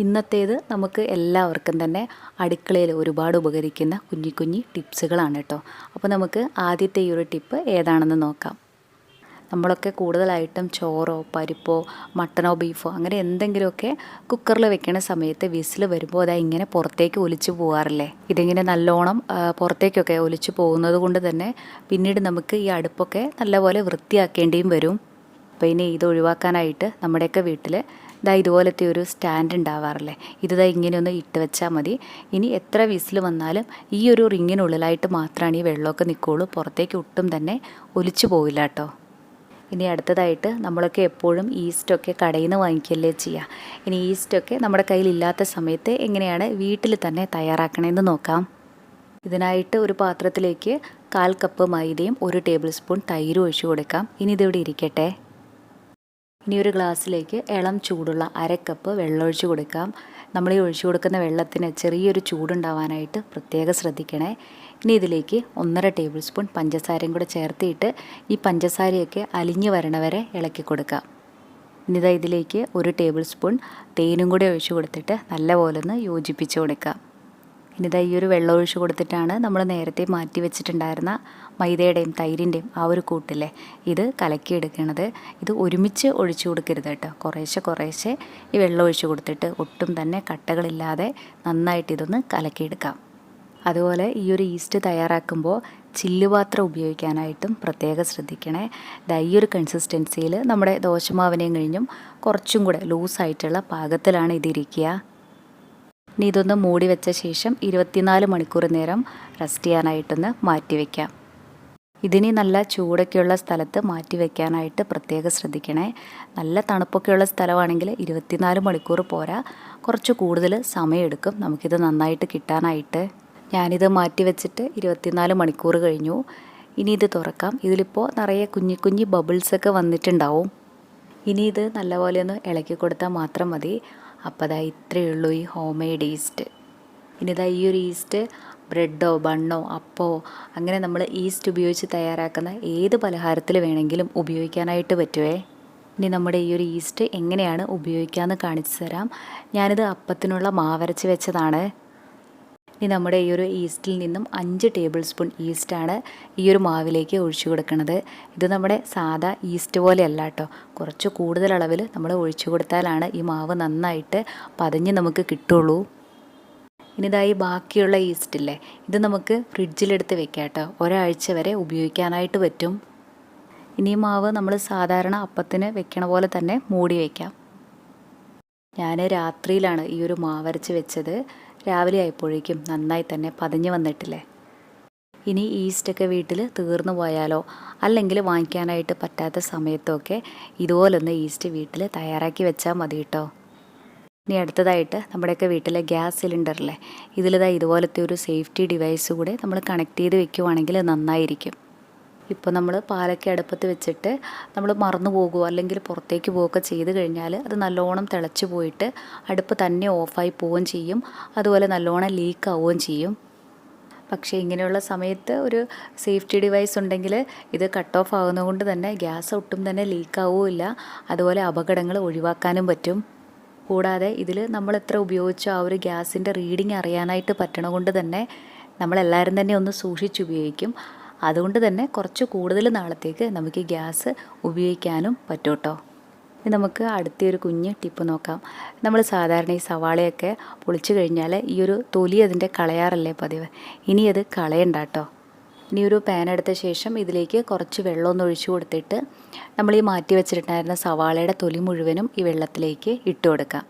ഇന്നത്തേത് നമുക്ക് എല്ലാവർക്കും തന്നെ അടുക്കളയിൽ ഒരുപാട് ഉപകരിക്കുന്ന കുഞ്ഞി ടിപ്സുകളാണ് കേട്ടോ. അപ്പോൾ നമുക്ക് ആദ്യത്തെ ഈ ഒരു ടിപ്പ് ഏതാണെന്ന് നോക്കാം. നമ്മളൊക്കെ കൂടുതലായിട്ടും ചോറോ പരിപ്പോ മട്ടനോ ബീഫോ അങ്ങനെ എന്തെങ്കിലുമൊക്കെ കുക്കറിൽ വെക്കുന്ന സമയത്ത് വിസിൽ വരുമ്പോൾ അതാ ഇങ്ങനെ പുറത്തേക്ക് ഒലിച്ചു പോകാറില്ലേ. ഇതിങ്ങനെ നല്ലോണം പുറത്തേക്കൊക്കെ ഒലിച്ചു പോകുന്നത് കൊണ്ട് തന്നെ പിന്നീട് നമുക്ക് ഈ അടുപ്പൊക്കെ നല്ലപോലെ വൃത്തിയാക്കേണ്ടിയും വരും. അപ്പോൾ ഇനി ഇത് ഒഴിവാക്കാനായിട്ട് നമ്മുടെയൊക്കെ വീട്ടിൽ ഇതുപോലത്തെ ഒരു സ്റ്റാൻഡ് ഉണ്ടാവാറില്ലേ, ഇങ്ങനെയൊന്ന് ഇട്ട് വെച്ചാൽ മതി. ഇനി എത്ര വിസിൽ വന്നാലും ഈ ഒരു റിങ്ങിനുള്ളിലായിട്ട് മാത്രമാണ് ഈ വെള്ളമൊക്കെ നിൽക്കുകയുള്ളൂ, പുറത്തേക്ക് ഒട്ടും തന്നെ ഒലിച്ചു പോവില്ല കേട്ടോ. ഇനി അടുത്തതായിട്ട് നമ്മളൊക്കെ എപ്പോഴും ഈസ്റ്റൊക്കെ കടയിൽ നിന്ന് വാങ്ങിക്കല്ലേ ചെയ്യുക. ഇനി ഈസ്റ്റൊക്കെ നമ്മുടെ കയ്യിലില്ലാത്ത സമയത്ത് എങ്ങനെയാണ് വീട്ടിൽ തന്നെ തയ്യാറാക്കണമെന്ന് നോക്കാം. ഇതിനായിട്ട് ഒരു പാത്രത്തിലേക്ക് 1/4 കപ്പ് മൈദയും 1 ടേബിൾ സ്പൂൺ തൈരും ഒഴിച്ചു കൊടുക്കാം. ഇനി ഇതിവിടെ ഇരിക്കട്ടെ. ഇനി ഒരു ഗ്ലാസ്സിലേക്ക് ഇളം ചൂടുള്ള 1/2 കപ്പ് വെള്ളം ഒഴിച്ചു കൊടുക്കാം. നമ്മൾ ഈ ഒഴിച്ചു കൊടുക്കുന്ന വെള്ളത്തിന് ചെറിയൊരു ചൂടുണ്ടാവാനായിട്ട് പ്രത്യേകം ശ്രദ്ധിക്കണേ. ഇനി ഇതിലേക്ക് 1.5 ടേബിൾ സ്പൂൺ പഞ്ചസാരയും കൂടെ ചേർത്തിട്ട് ഈ പഞ്ചസാരയൊക്കെ അലിഞ്ഞു വരണ വരെ ഇളക്കി കൊടുക്കാം. ഇനി ഇതിലേക്ക് 1 ടേബിൾ സ്പൂൺ തേനും കൂടെ ഒഴിച്ചു കൊടുത്തിട്ട് നല്ലപോലെ ഒന്ന് യോജിപ്പിച്ച് കൊടുക്കാം. ഇനി ഈ ഒരു വെള്ളം ഒഴിച്ച് കൊടുത്തിട്ടാണ് നമ്മൾ നേരത്തെ മാറ്റി വെച്ചിട്ടുണ്ടായിരുന്ന മൈദയുടെയും തൈരിൻ്റെയും ആ ഒരു കൂട്ടില്ലേ, ഇത് കലക്കിയെടുക്കണത്. ഇത് ഒരുമിച്ച് ഒഴിച്ചു കൊടുക്കരുത് കേട്ടോ. കുറേശ്ശെ ഈ വെള്ളം ഒഴിച്ച് കൊടുത്തിട്ട് ഒട്ടും തന്നെ കട്ടകളില്ലാതെ നന്നായിട്ട് ഇതൊന്ന് കലക്കിയെടുക്കാം. അതുപോലെ ഈ ഒരു ഈസ്റ്റ് തയ്യാറാക്കുമ്പോൾ ചില്ലുപാത്രം ഉപയോഗിക്കാനായിട്ടും പ്രത്യേകം ശ്രദ്ധിക്കണേ. ഈ ഒരു കൺസിസ്റ്റൻസിയിൽ നമ്മുടെ ദോശമാവിനെയും കഴിഞ്ഞും കുറച്ചും കൂടെ ലൂസായിട്ടുള്ള പാകത്തിലാണ് ഇതിരിക്കുക. ഇനി ഇതൊന്ന് മൂടി വെച്ച ശേഷം 24 മണിക്കൂർ നേരം റെസ്റ്റ് ചെയ്യാനായിട്ടൊന്ന് മാറ്റി വയ്ക്കാം. ഇതിനി നല്ല ചൂടൊക്കെയുള്ള സ്ഥലത്ത് മാറ്റി വയ്ക്കാനായിട്ട് പ്രത്യേകം ശ്രദ്ധിക്കണേ. നല്ല തണുപ്പൊക്കെയുള്ള സ്ഥലമാണെങ്കിൽ 24 മണിക്കൂർ പോരാ, കുറച്ച് കൂടുതൽ സമയമെടുക്കും നമുക്കിത് നന്നായിട്ട് കിട്ടാനായിട്ട്. ഞാനിത് മാറ്റി വെച്ചിട്ട് 24 മണിക്കൂർ കഴിഞ്ഞു. ഇനി ഇത് തുറക്കാം. ഇതിലിപ്പോൾ നിറയെ കുഞ്ഞി ബബിൾസൊക്കെ വന്നിട്ടുണ്ടാവും. ഇനി ഇത് നല്ലപോലെ ഒന്ന് ഇളക്കി കൊടുത്താൽ മാത്രം മതി. അപ്പോൾ ഇത്രയേ ഉള്ളൂ ഈ ഹോം മെയ്ഡ് ഈസ്റ്റ്. ഇനി ഈ ഒരു ഈസ്റ്റ് ബ്രെഡോ ബണ്ണോ അപ്പോ അങ്ങനെ നമ്മൾ ഈസ്റ്റ് ഉപയോഗിച്ച് തയ്യാറാക്കുന്ന ഏത് പലഹാരത്തിൽ വേണമെങ്കിലും ഉപയോഗിക്കാനായിട്ട് പറ്റുമേ. ഇനി നമ്മുടെ ഈ ഒരു ഈസ്റ്റ് എങ്ങനെയാണ് ഉപയോഗിക്കാമെന്ന് കാണിച്ചു തരാം. ഞാനിത് അപ്പത്തിനുള്ള മാവരച്ച് വെച്ചതാണ്. ഇനി നമ്മുടെ ഈ ഒരു ഈസ്റ്റിൽ നിന്നും 5 ടേബിൾ സ്പൂൺ ഈസ്റ്റാണ് ഈ ഒരു മാവിലേക്ക് ഒഴിച്ചു കൊടുക്കുന്നത്. ഇത് നമ്മുടെ സാദാ ഈസ്റ്റ് പോലെയല്ല കേട്ടോ. കുറച്ച് കൂടുതൽ അളവിൽ നമ്മൾ ഒഴിച്ചു കൊടുത്താലാണ് ഈ മാവ് നന്നായിട്ട് പതഞ്ഞ് നമുക്ക് കിട്ടുള്ളൂ. ഇനി ഈ ബാക്കിയുള്ള ഈസ്റ്റില്ലേ, ഇത് നമുക്ക് ഫ്രിഡ്ജിലെടുത്ത് വെക്കാം കേട്ടോ. ഒരാഴ്ച വരെ ഉപയോഗിക്കാനായിട്ട് പറ്റും. ഇനി ഈ മാവ് നമ്മൾ സാധാരണ അപ്പത്തിന് വെക്കണ പോലെ തന്നെ മൂടി വയ്ക്കാം. ഞാൻ രാത്രിയിലാണ് ഈ ഒരു മാവരച്ച് വെച്ചത്. രാവിലെ ആയപ്പോഴേക്കും നന്നായി തന്നെ പതഞ്ഞ് വന്നിട്ടില്ലേ. ഇനി ഈസ്റ്റൊക്കെ വീട്ടിൽ തീർന്നു പോയാലോ അല്ലെങ്കിൽ വാങ്ങിക്കാനായിട്ട് പറ്റാത്ത സമയത്തൊക്കെ ഇതുപോലൊന്ന് ഈസ്റ്റ് വീട്ടിൽ തയ്യാറാക്കി വെച്ചാൽ മതി കേട്ടോ. ഇനി അടുത്തതായിട്ട് നമ്മുടെയൊക്കെ വീട്ടിലെ ഗ്യാസ് സിലിണ്ടറിലെ ഇതിൽ ഇതുപോലത്തെ ഒരു സേഫ്റ്റി ഡിവൈസ് കൂടെ നമ്മൾ കണക്ട് ചെയ്ത് വെക്കുവാണെങ്കിൽ നന്നായിരിക്കും. ഇപ്പോൾ നമ്മൾ പാലൊക്കെ അടുപ്പത്ത് വെച്ചിട്ട് നമ്മൾ മറന്നു പോകുകയോ അല്ലെങ്കിൽ പുറത്തേക്ക് പോവുകയൊക്കെ ചെയ്ത് കഴിഞ്ഞാൽ അത് നല്ലോണം തിളച്ച് പോയിട്ട് അടുപ്പ് തന്നെ ഓഫായി പോവുകയും ചെയ്യും. അതുപോലെ നല്ലോണം ലീക്ക് ആവുകയും ചെയ്യും. പക്ഷേ ഇങ്ങനെയുള്ള സമയത്ത് ഒരു സേഫ്റ്റി ഡിവൈസ് ഉണ്ടെങ്കിൽ ഇത് കട്ട് ഓഫ് ആകുന്നതുകൊണ്ട് തന്നെ ഗ്യാസ് ഒട്ടും തന്നെ ലീക്ക് ആവുകയില്ല. അതുപോലെ അപകടങ്ങൾ ഒഴിവാക്കാനും പറ്റും. കൂടാതെ ഇതിൽ നമ്മൾ എത്ര ഉപയോഗിച്ചോ ആ ഒരു ഗ്യാസിൻ്റെ റീഡിങ് അറിയാനായിട്ട് പറ്റണ കൊണ്ട് തന്നെ നമ്മളെല്ലാവരും തന്നെ ഒന്ന് സൂക്ഷിച്ചുപയോഗിക്കും. അതുകൊണ്ട് തന്നെ കുറച്ച് കൂടുതൽ നാളത്തേക്ക് നമുക്ക് ഈ ഗ്യാസ് ഉപയോഗിക്കാനും പറ്റും കേട്ടോ. ഇനി നമുക്ക് അടുത്തൊരു കുഞ്ഞ് ടിപ്പ് നോക്കാം. നമ്മൾ സാധാരണ ഈ സവാളയൊക്കെ പൊളിച്ചു കഴിഞ്ഞാൽ ഈ ഒരു തൊലി അതിൻ്റെ കളയാറല്ലേ പതിവ്. ഇനി അത് കളയണ്ട കേട്ടോ. ഇനി ഒരു പാൻ എടുത്ത ശേഷം ഇതിലേക്ക് കുറച്ച് വെള്ളമൊന്ന് ഒഴിച്ചു കൊടുത്തിട്ട് നമ്മൾ ഈ മാറ്റി വെച്ചിട്ടുണ്ടായിരുന്ന സവാളയുടെ തൊലി മുഴുവനും ഈ വെള്ളത്തിലേക്ക് ഇട്ട് കൊടുക്കാം.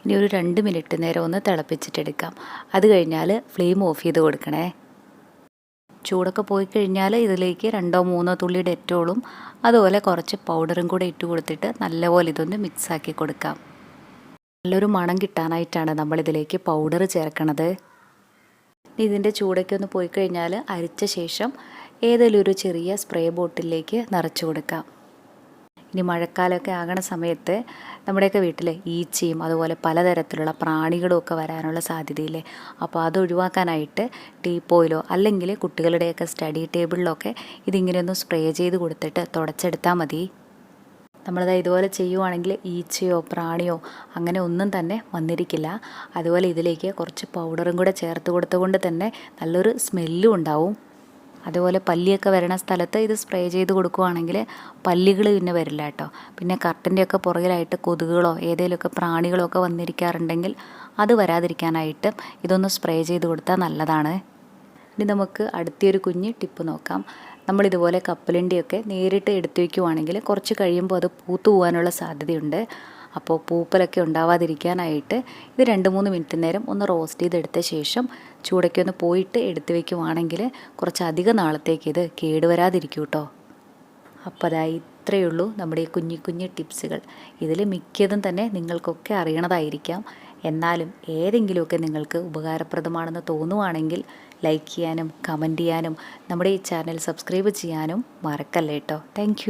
ഇനി ഒരു 2 മിനിറ്റ് നേരം ഒന്ന് തിളപ്പിച്ചിട്ടെടുക്കാം. അത് കഴിഞ്ഞാൽ ഫ്ലെയിം ഓഫ് ചെയ്ത് കൊടുക്കണേ. ചൂടൊക്കെ പോയി കഴിഞ്ഞാൽ ഇതിലേക്ക് 2-3 തുള്ളി ഡെറ്റോളും അതുപോലെ കുറച്ച് പൗഡറും കൂടെ ഇട്ട് കൊടുത്തിട്ട് നല്ലപോലെ ഇതൊന്ന് മിക്സാക്കി കൊടുക്കാം. നല്ലൊരു മണം കിട്ടാനായിട്ടാണ് നമ്മളിതിലേക്ക് പൗഡർ ചേർക്കണത്. ഇതിൻ്റെ ചൂടൊക്കെ ഒന്ന് പോയി കഴിഞ്ഞാൽ അരിച്ച ശേഷം ഏതെങ്കിലും ഒരു ചെറിയ സ്പ്രേ ബോട്ടിലേക്ക് നിറച്ച് കൊടുക്കാം. ഇനി മഴക്കാലമൊക്കെ ആകണ സമയത്ത് നമ്മുടെയൊക്കെ വീട്ടിൽ ഈച്ചയും അതുപോലെ പലതരത്തിലുള്ള പ്രാണികളും ഒക്കെ വരാനുള്ള സാധ്യതയില്ലേ. അപ്പോൾ അത് ഒഴിവാക്കാനായിട്ട് ടീപ്പോയിലോ അല്ലെങ്കിൽ കുട്ടികളുടെയൊക്കെ സ്റ്റഡി ടേബിളിലൊക്കെ ഇതിങ്ങനെ ഒന്ന് സ്പ്രേ ചെയ്ത് കൊടുത്തിട്ട് തുടച്ചെടുത്താൽ മതി. നമ്മളത് ഇതുപോലെ ചെയ്യുവാണെങ്കിൽ ഈച്ചയോ പ്രാണിയോ അങ്ങനെ ഒന്നും തന്നെ വന്നിരിക്കില്ല. അതുപോലെ ഇതിലേക്ക് കുറച്ച് പൗഡറും കൂടെ ചേർത്ത് കൊടുത്തുകൊണ്ട് തന്നെ നല്ലൊരു സ്മെല്ലും ഉണ്ടാവും. അതുപോലെ പല്ലിയൊക്കെ വരണ സ്ഥലത്ത് ഇത് സ്പ്രേ ചെയ്ത് കൊടുക്കുവാണെങ്കിൽ പല്ലികൾ പിന്നെ വരില്ല കേട്ടോ. പിന്നെ കർട്ടൻ്റെയൊക്കെ പുറകിലായിട്ട് കൊതുകുകളോ ഏതെങ്കിലുമൊക്കെ പ്രാണികളോ ഒക്കെ വന്നിരിക്കാറുണ്ടെങ്കിൽ അത് വരാതിരിക്കാനായിട്ട് ഇതൊന്ന് സ്പ്രേ ചെയ്ത് കൊടുത്താൽ നല്ലതാണ്. ഇനി നമുക്ക് അടുത്തൊരു കുഞ്ഞ് ടിപ്പ് നോക്കാം. നമ്മളിതുപോലെ കപ്പലണ്ടിയൊക്കെ നേരിട്ട് എടുത്തു വയ്ക്കുവാണെങ്കിൽ കുറച്ച് കഴിയുമ്പോൾ അത് പൂത്തു പോകാനുള്ള സാധ്യതയുണ്ട്. അപ്പോൾ പൂപ്പലൊക്കെ ഉണ്ടാവാതിരിക്കാനായിട്ട് ഇത് 2-3 മിനിറ്റ് നേരം ഒന്ന് റോസ്റ്റ് ചെയ്തെടുത്ത ശേഷം ചൂടൊക്കെ ഒന്ന് പോയിട്ട് എടുത്തു വയ്ക്കുവാണെങ്കിൽ കുറച്ചധികം നാളത്തേക്ക് ഇത് കേടുവരാതിരിക്കും കേട്ടോ. അപ്പോൾ അതാ ഇത്രയേ ഉള്ളൂ നമ്മുടെ ഈ കുഞ്ഞു ടിപ്സുകൾ. ഇതിൽ മിക്കതും തന്നെ നിങ്ങൾക്കൊക്കെ അറിയണതായിരിക്കാം. എന്നാലും ഏതെങ്കിലുമൊക്കെ നിങ്ങൾക്ക് ഉപകാരപ്രദമാണെന്ന് തോന്നുവാണെങ്കിൽ ലൈക്ക് ചെയ്യാനും കമൻറ്റ് ചെയ്യാനും നമ്മുടെ ഈ ചാനൽ സബ്സ്ക്രൈബ് ചെയ്യാനും മറക്കല്ലേ കേട്ടോ. താങ്ക്